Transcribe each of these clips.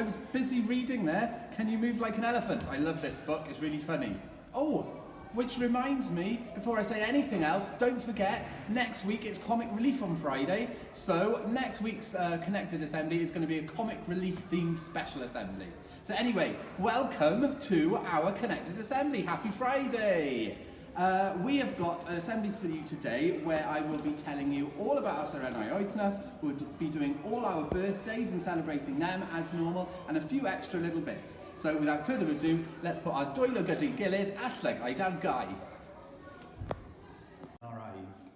was busy reading there. Can You Move Like an Elephant? I love this book, it's really funny. Oh, which reminds me, before I say anything else, don't forget, next week it's Comic Relief on Friday. So next week's Connected Assembly is going to be a Comic Relief themed special assembly. So anyway, welcome to our Connected Assembly. Happy Friday! We have got an assembly for you today where I will be telling you all about our Serenau Wythnos. We'll be doing all our birthdays and celebrating them as normal and a few extra little bits. So without further ado, let's put our dwylo gyda'i gilydd alleg Eida'r Gau. Our eyes.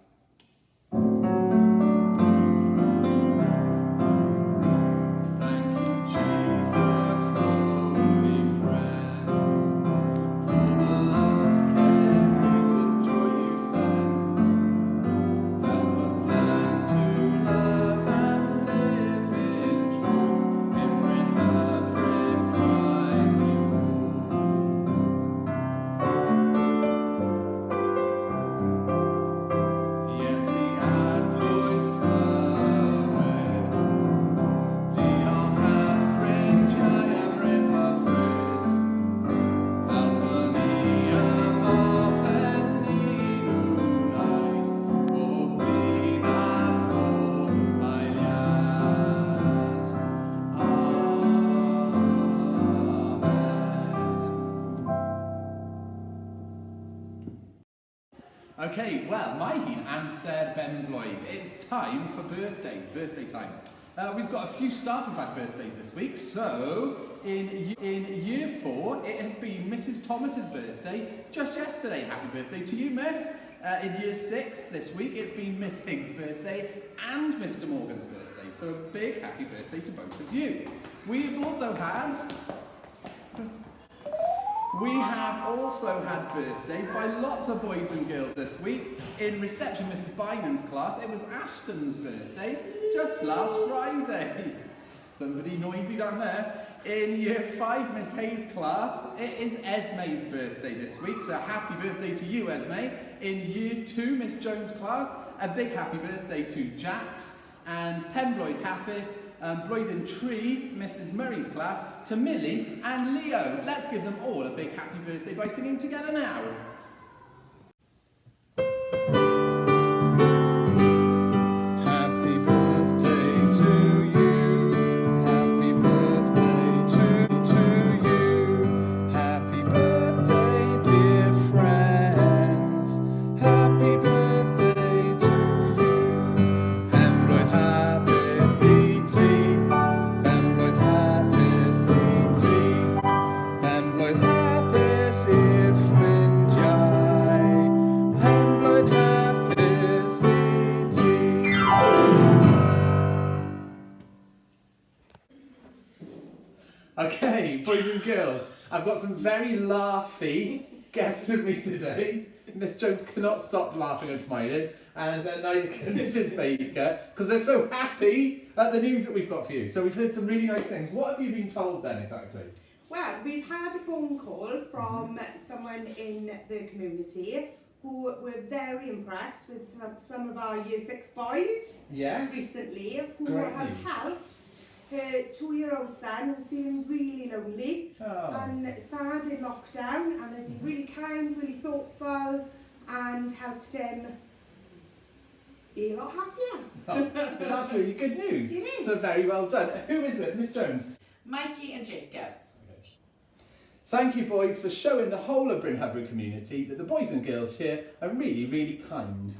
Okay, well, mae hi'n amser ben-blwydd. It's time for birthdays, birthday time. We've got a few staff who've had birthdays this week, so in year 4, it has been Mrs. Thomas's birthday just yesterday. Happy birthday to you, Miss. In year 6 this week, it's been Miss Higgs' birthday and Mr. Morgan's birthday, so a big happy birthday to both of you. We have also had birthdays by lots of boys and girls this week. In reception, Mrs. Bynum's class, it was Ashton's birthday just last Friday. Somebody noisy down there. In year 5, Miss Hayes' class, it is Esme's birthday this week, so happy birthday to you, Esme. In year 2, Miss Jones' class, a big happy birthday to Jax. And Penblwydd Hapus, Blwyddyn Tree, Mrs. Murray's class, to Millie and Leo. Let's give them all a big happy birthday by singing together now. Happy birthday to you. Happy birthday to you. Happy birthday, dear friends. Happy birthday to you. Penblwydd hapus I ti. Penblwydd hapus I ti. Penblwydd hapus i'r ffrindiau. Penblwydd hapus I ti. Okay, boys and girls, I've got some very laughy guests with me today. Miss Jones cannot stop laughing and smiling, and neither can Mrs. Baker, because they're so happy at the news that we've got for you. So we've heard some really nice things. What have you been told then exactly? Well, we've had a phone call from someone in the community who were very impressed with some of our Year 6 boys recently, who Great have news. helped her 2-year-old son who's feeling really lonely and sad in lockdown, and they've been really kind, really thoughtful, and helped him be a lot happier. Oh, that's really good news. It is. So very well done. Who is it, Miss Jones? Mikey and Jacob. Thank you, boys, for showing the whole of Bryn Hyfryd community that the boys and girls here are really, really kind.